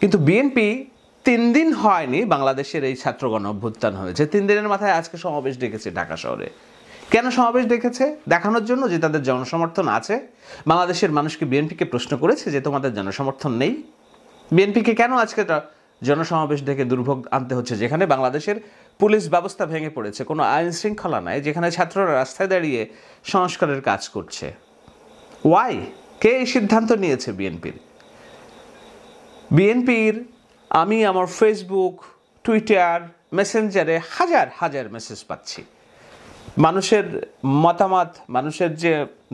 কিন্তু বিএনপি 3 দিন হয়নি বাংলাদেশের এই ছাত্র গণ অভ্যুত্থান হয়েছে, 3 দিনের মাথায় আজকে সমাবেশ ডেকেছে ঢাকা শহরে। কেন সমাবেশ ডেকেছে? দেখানোর জন্য যে তাদের জনসমর্থন আছে। বাংলাদেশের মানুষকে বিএনপিকে প্রশ্ন করেছে যে তোমাদের জনসমর্থন নেই। বিএনপিকে কেন আজকে জনসমাবেশ ডেকে দুর্ভোগ আনতে হচ্ছে, যেখানে বাংলাদেশের পুলিশ ব্যবস্থা ভেঙে পড়েছে, কোনো আইন শৃঙ্খলা নাই, যেখানে ছাত্ররা রাস্তায় দাঁড়িয়ে সংস্কারের কাজ করছে। ওয়াই? কে এই সিদ্ধান্ত নিয়েছে বিএনপির? আমি আমার ফেসবুক, টুইটার, মেসেঞ্জারে হাজার হাজার মেসেজ পাচ্ছি। মানুষের মতামত, মানুষের যে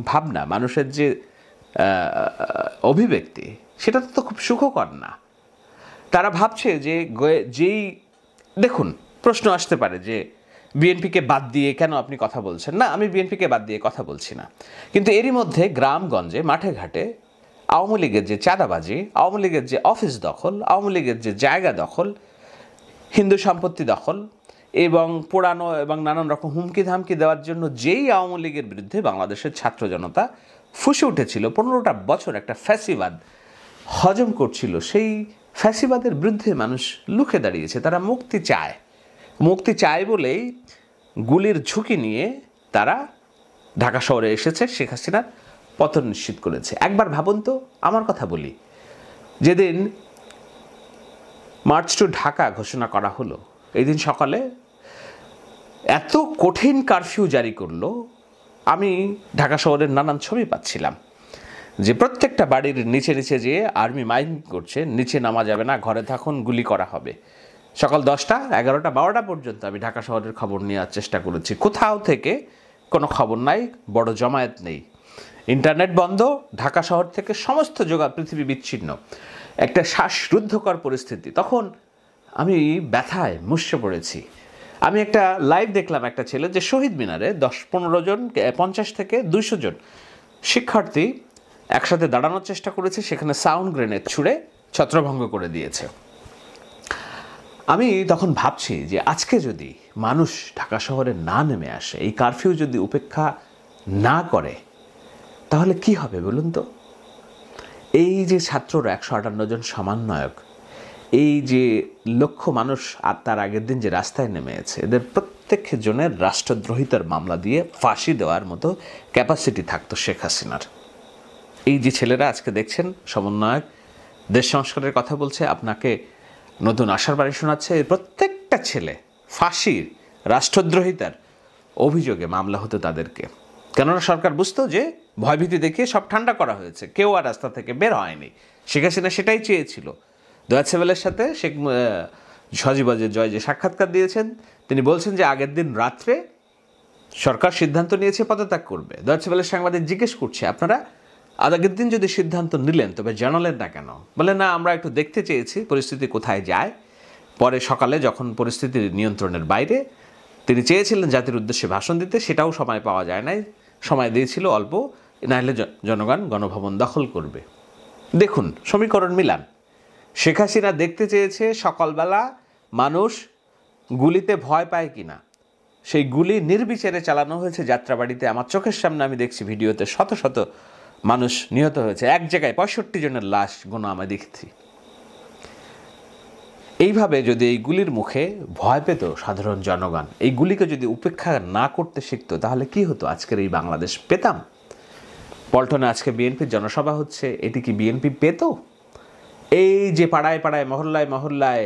ভাবনা, মানুষের যে অভিব্যক্তি, সেটা তো খুব সুখকর না। তারা ভাবছে যে যেই দেখুন, প্রশ্ন আসতে পারে যে বিএনপিকে বাদ দিয়ে কেন আপনি কথা বলছেন না। আমি বিএনপিকে বাদ দিয়ে কথা বলছি না, কিন্তু এরই মধ্যে গ্রামগঞ্জে, মাঠে ঘাটে আওয়ামী লীগের যে চাঁদাবাজি, আওয়ামী লীগের যে অফিস দখল, আওয়ামী লীগের যে জায়গা দখল, হিন্দু সম্পত্তি দখল এবং পোড়ানো এবং নানান রকম হুমকি ধামকি দেওয়ার জন্য যেই আওয়ামী লীগের বিরুদ্ধে বাংলাদেশের ছাত্র জনতা ফুঁসে উঠেছিল, 15টা বছর একটা ফ্যাসিবাদ হজম করছিল, সেই ফ্যাসিবাদের বিরুদ্ধে মানুষ লুকে দাঁড়িয়েছে। তারা মুক্তি চায় বলেই গুলির ঝুঁকি নিয়ে তারা ঢাকা শহরে এসেছে, শেখ হাসিনার পতন নিশ্চিত করেছে। একবার ভাবুন তো, আমার কথা বলি, যেদিন মার্চ টু ঢাকা ঘোষণা করা হলো, এই দিন সকালে এত কঠিন কারফিউ জারি করলো, আমি ঢাকা শহরের নানান ছবি পাচ্ছিলাম যে প্রত্যেকটা বাড়ির নিচে নিচে যেয়ে আর্মি মাইকিং করছে, নিচে নামা যাবে না, ঘরে থাকুন, গুলি করা হবে। সকাল 10টা, 11টা, 12টা পর্যন্ত আমি ঢাকা শহরের খবর নেওয়ার চেষ্টা করেছি। কোথাও থেকে কোনো খবর নাই, বড় জমায়েত নেই, ইন্টারনেট বন্ধ, ঢাকা শহর থেকে সমস্ত পৃথিবী বিচ্ছিন্ন, একটা শ্বাসরুদ্ধকর পরিস্থিতি। তখন আমি ব্যথায় মুষড়ে পড়েছি। আমি একটা লাইভ দেখলাম, একটা ছেলে যে শহীদ মিনারে 10-15 জন, 50 থেকে 200 জন শিক্ষার্থী একসাথে দাঁড়ানোর চেষ্টা করেছে, সেখানে সাউন্ড গ্রেনেড ছুঁড়ে ছত্রভঙ্গ করে দিয়েছে। আমি তখন ভাবছি যে আজকে যদি মানুষ ঢাকা শহরে না নেমে আসে, এই কারফিউ যদি উপেক্ষা না করে, তাহলে কি হবে বলুন তো? এই যে ছাত্ররা 158 জন সমন্বয়ক, এই যে লক্ষ মানুষ আর তার আগের দিন যে রাস্তায় নেমেছে, এদের প্রত্যেক জনের রাষ্ট্রদ্রোহিতার মামলা দিয়ে ফাঁসি দেওয়ার মতো ক্যাপাসিটি থাকতো শেখ হাসিনার। এই যে ছেলেরা আজকে দেখছেন সমন্বয়ক, দেশ সংস্কারের কথা বলছে, আপনাকে নতুন আশার বাড়ি শোনাচ্ছে, এই প্রত্যেকটা ছেলে ফাঁসির, রাষ্ট্রদ্রোহিতার অভিযোগে মামলা হতো তাদেরকে। কেননা সরকার বুঝতো যে ভয়ভীতি দেখিয়ে সব ঠান্ডা করা হয়েছে, কেউ আর রাস্তা থেকে বের হয়নি। শেখ হাসিনা সেটাই চেয়েছিল। দয়াত সেভেলের সাথে শেখ সজীব জয় যে সাক্ষাৎকার দিয়েছেন, তিনি বলছেন যে আগের দিন রাত্রে সরকার সিদ্ধান্ত নিয়েছে পদত্যাগ করবে। দয়াত সেভেলের সাংবাদিক জিজ্ঞেস করছে, আপনারা আগের দিন যদি সিদ্ধান্ত নিলেন তবে জানালেন না কেন? বলে, না, আমরা একটু দেখতে চেয়েছি পরিস্থিতি কোথায় যায়। পরে সকালে যখন পরিস্থিতির নিয়ন্ত্রণের বাইরে, তিনি চেয়েছিলেন জাতির উদ্দেশ্যে ভাষণ দিতে, সেটাও সময় পাওয়া যায় নাই, সময় দিয়েছিল অল্প, নাহলে জনগণ গণভবন দখল করবে। দেখুন সমীকরণ মিলান। শেখ হাসিনা দেখতে চেয়েছে সকালবেলা মানুষ গুলিতে ভয় পায় কিনা, সেই গুলি নির্বিচারে চালানো হয়েছে যাত্রাবাড়িতে। আমার চোখের সামনে আমি দেখছি ভিডিওতে শত শত মানুষ নিহত হয়েছে, এক জায়গায় 65 জনের লাশ গোনা আমি দেখছি। এইভাবে যদি এই গুলির মুখে ভয় পেত সাধারণ জনগণ, এই গুলিকে যদি উপেক্ষা না করতে শিখত, তাহলে কি হতো? আজকের এই বাংলাদেশ পেতাম? পল্টনে আজকে বিএনপির জনসভা হচ্ছে, এটি কি বিএনপি পেত? এই যে পাড়ায় পাড়ায়, মহল্লায় মহল্লায়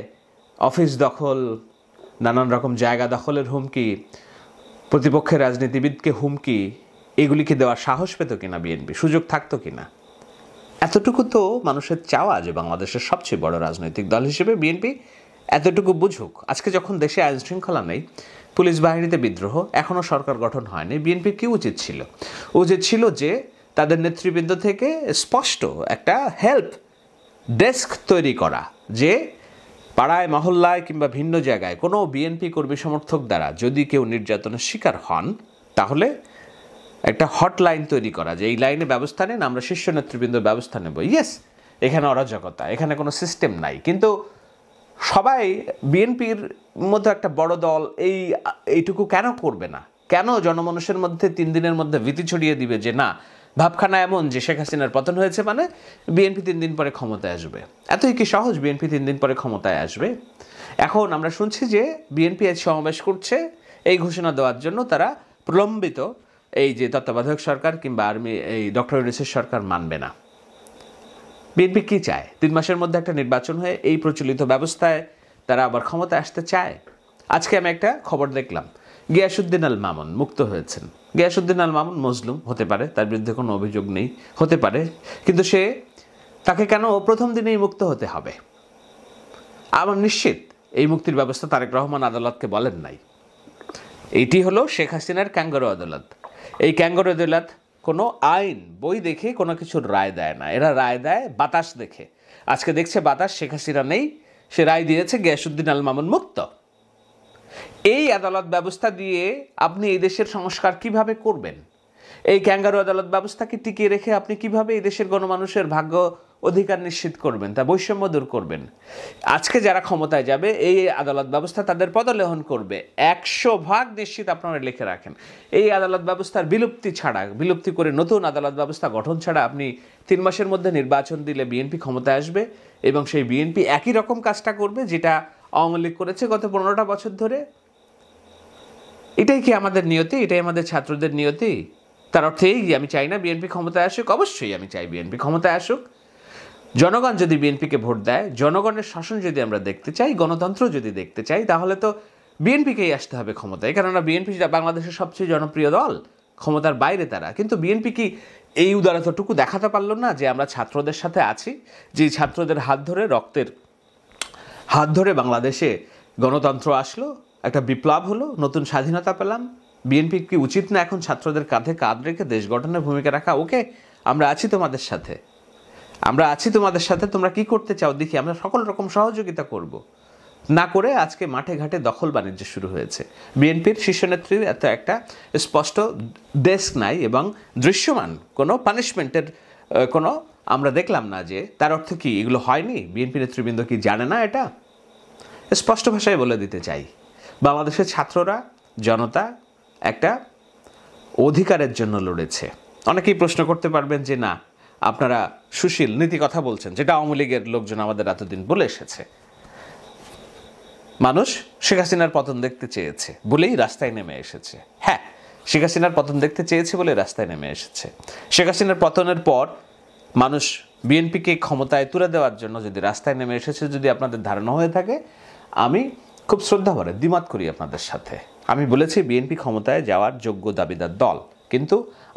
অফিস দখল, নানান রকম জায়গা দখলের হুমকি, প্রতিপক্ষের রাজনীতিবিদকে হুমকি, এগুলিকে দেওয়ার সাহস পেত কিনা বিএনপি? সুযোগ থাকতো কিনা? এতটুকু তো মানুষের চাওয়া যে বাংলাদেশের সবচেয়ে বড় রাজনৈতিক দল হিসেবে বিএনপি এতটুকু বুঝুক। আজকে যখন দেশে আইন শৃঙ্খলা নেই, পুলিশ বাহিনীতে বিদ্রোহ, এখনও সরকার গঠন হয়নি, বিএনপির কি উচিত ছিল? উচিত ছিল যে তাদের নেতৃবৃন্দ থেকে স্পষ্ট একটা হেল্প ডেস্ক তৈরি করা, যে পাড়ায় মহল্লায় কিংবা ভিন্ন জায়গায় কোনো বিএনপি কর্মী সমর্থক দ্বারা যদি কেউ নির্যাতনের শিকার হন, তাহলে একটা হটলাইন তৈরি করা, যে এই লাইনে ব্যবস্থা নেন, আমরা শীর্ষ নেতৃবৃন্দ ব্যবস্থা নেব। ইয়েস, এখানে অরাজকতা, এখানে কোনো সিস্টেম নাই, কিন্তু সবাই বিএনপির মধ্যে একটা বড় দল এইটুকু কেন করবে না? কেন জনমানুষের মধ্যে 3 দিনের মধ্যে ভীতি ছড়িয়ে দিবে যে না, ভাবখানা এমন যে শেখ হাসিনার পতন হয়েছে মানে বিএনপি 3 দিন পরে ক্ষমতায় আসবে। এতই কি সহজ বিএনপি 3 দিন পরে ক্ষমতায় আসবে? এখন আমরা শুনছি যে বিএনপি আজ সমাবেশ করছে এই ঘোষণা দেওয়ার জন্য তারা প্রলম্বিত এই যে তত্ত্বাবধায়ক সরকার কিংবা আর্মি এই ডক্টর ইউনূসের সরকার মানবে না। বিএনপি কি চায়? 3 মাসের মধ্যে একটা নির্বাচন হয়ে এই প্রচলিত ব্যবস্থায় তারা আবার ক্ষমতায় আসতে চায়। আজকে আমি একটা খবর দেখলাম, গিয়াসউদ্দিন আল মামুন মুক্ত হয়েছেন। গিয়াসউদ্দিন আল মামুন মজলুম হতে পারে, তার বিরুদ্ধে কোনো অভিযোগ নেই, হতে পারে, কিন্তু তাকে কেন প্রথম দিনেই মুক্ত হতে হবে? আমার নিশ্চিত এই মুক্তির ব্যবস্থা তারেক রহমান আদালতকে বলেন নাই। এটি হলো শেখ হাসিনার ক্যাঙ্গারু আদালত। এই ক্যাঙ্গারু আদালত কোনো আইন বই দেখে কোনো কিছুর রায় দেয় না, এরা রায় দেয় বাতাস দেখে। আজকে দেখছে বাতাস, শেখ হাসিনা নেই, সে রায় দিয়েছে গিয়াসউদ্দিন আল মামুন মুক্ত। এই আদালত ব্যবস্থা দিয়ে আপনি এই দেশের সংস্কার কিভাবে করবেন? এই ক্যাঙ্গারু আদালত ব্যবস্থাকে টিকিয়ে রেখে আপনি কিভাবে এই দেশের গণমানুষের ভাগ্য অধিকার নিশ্চিত করবেন, তা বৈষম্য দূর করবেন? আজকে যারা ক্ষমতায় যাবে এই আদালত ব্যবস্থা তাদের পদলেহন করবে, 100% নিশ্চিত আপনারা লিখে রাখেন। এই আদালত ব্যবস্থার বিলুপ্তি করে নতুন আদালত ব্যবস্থা গঠন ছাড়া আপনি 3 মাসের মধ্যে নির্বাচন দিলে বিএনপি ক্ষমতায় আসবে এবং সেই বিএনপি একই রকম কাজটা করবে যেটা আওয়ামী লীগ করেছে গত 15টা বছর ধরে। এটাই কি আমাদের নিয়তি? এটাই আমাদের ছাত্রদের নিয়তি? তার অর্থ এই যে আমি চাই না বিএনপি ক্ষমতায় আসুক? অবশ্যই আমি চাই বিএনপি ক্ষমতায় আসুক। জনগণ যদি বিএনপিকে ভোট দেয়, জনগণের শাসন যদি আমরা দেখতে চাই, গণতন্ত্র যদি দেখতে চাই, তাহলে তো বিএনপিকেই আসতে হবে ক্ষমতায়। কেননা বিএনপি বাংলাদেশের সবচেয়ে জনপ্রিয় দল, ক্ষমতার বাইরে তারা। কিন্তু বিএনপি কি এই উদারতাটুকু দেখাতে পারল না যে আমরা ছাত্রদের সাথে আছি, যে ছাত্রদের হাত ধরে, রক্তের হাত ধরে বাংলাদেশে গণতন্ত্র আসলো, একটা বিপ্লব হলো, নতুন স্বাধীনতা পেলাম? বিএনপি কি উচিত না এখন ছাত্রদের কাঁধে কাঁধ রেখে দেশ গঠনের ভূমিকা রাখা? ওকে, আমরা আছি তোমাদের সাথে, আমরা আছি তোমাদের সাথে, তোমরা কি করতে চাও দেখি, আমরা সকল রকম সহযোগিতা করব। না করে আজকে মাঠে ঘাটে দখল বাণিজ্য শুরু হয়েছে। বিএনপির শীর্ষ নেত্রীর এত একটা স্পষ্ট ডেস্ক নাই এবং দৃশ্যমান কোনো পানিশমেন্টের কোনো আমরা দেখলাম না। যে তার অর্থ কি এগুলো হয়নি? বিএনপি নেতৃবৃন্দ কি জানে না? এটা স্পষ্ট ভাষায় বলে দিতে চাই। বাংলাদেশের ছাত্ররা, জনতা একটা অধিকারের জন্য লড়েছে। অনেকেই প্রশ্ন করতে পারবেন যে না, আপনারা সুশীল নীতি কথা বলছেন, যেটা আওয়ামী লীগের লোকজন আমাদের এতদিন বলে এসেছে। মানুষ শেখ হাসিনার পতন দেখতে চেয়েছে বলেই রাস্তায় নেমে এসেছে। হ্যাঁ, শেখ হাসিনার পতন দেখতে চেয়েছে বলে রাস্তায় নেমে এসেছে। শেখ হাসিনার পতনের পর মানুষ বিএনপিকে ক্ষমতায় তুলে দেওয়ার জন্য যদি রাস্তায় নেমে এসেছে, যদি আপনাদের ধারণা হয়ে থাকে, আমি খুব শ্রদ্ধা ভরে দ্বিমত করি আপনাদের সাথে। আমি বলেছি বিএনপি ক্ষমতায় যাওয়ার যোগ্য দাবিদার দল, কিন্তু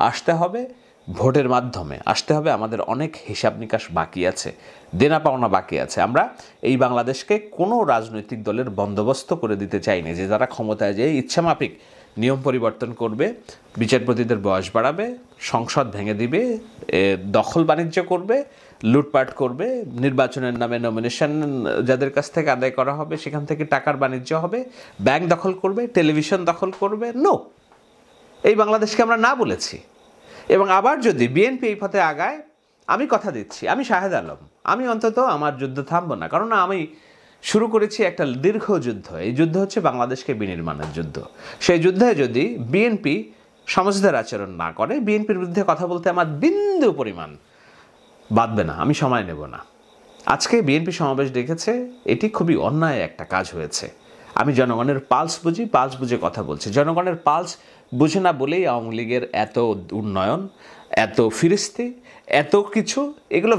আসতে হবে ভোটের মাধ্যমে, আসতে হবে। আমাদের অনেক হিসাব নিকাশ বাকি আছে, দেনা পাওনা বাকি আছে। আমরা এই বাংলাদেশকে কোনো রাজনৈতিক দলের বন্দোবস্ত করে দিতে চাইনি যে যারা ক্ষমতায় যেয়ে ইচ্ছামাফিক নিয়ম পরিবর্তন করবে, বিচারপতিদের বয়স বাড়াবে, সংসদ ভেঙে দিবে, দখল বাণিজ্য করবে, লুটপাট করবে, নির্বাচনের নামে নমিনেশন যাদের কাছ থেকে আদায় করা হবে সেখান থেকে টাকার বাণিজ্য হবে, ব্যাংক দখল করবে, টেলিভিশন দখল করবে। নো, এই বাংলাদেশকে আমরা না বলেছি। এবং আবার যদি বিএনপি এই পথে আগায়, আমি কথা দিচ্ছি, আমি শাহেদ আলম, আমি অন্তত আমার যুদ্ধ থামবো না। কারণ আমি শুরু করেছি একটা দীর্ঘ যুদ্ধ। এই যুদ্ধ হচ্ছে বাংলাদেশকে বিনির্মাণের যুদ্ধ। সেই যুদ্ধে যদি বিএনপি সমঝদার আচরণ না করে, বিএনপির বিরুদ্ধে কথা বলতে আমার বিন্দু পরিমাণ বাঁধবে না, আমি সময় নেব না। আজকে বিএনপি সমাবেশ ডেকেছে, এটি খুবই অন্যায় একটা কাজ হয়েছে। আমি জনগণের পালস বুঝি, পালস বুঝে কথা বলছি। জনগণের পালস বুঝে না বলেই আওয়ামী লীগের এত উন্নয়ন, এত ফিরিস্তি, এত কিছু, এগুলো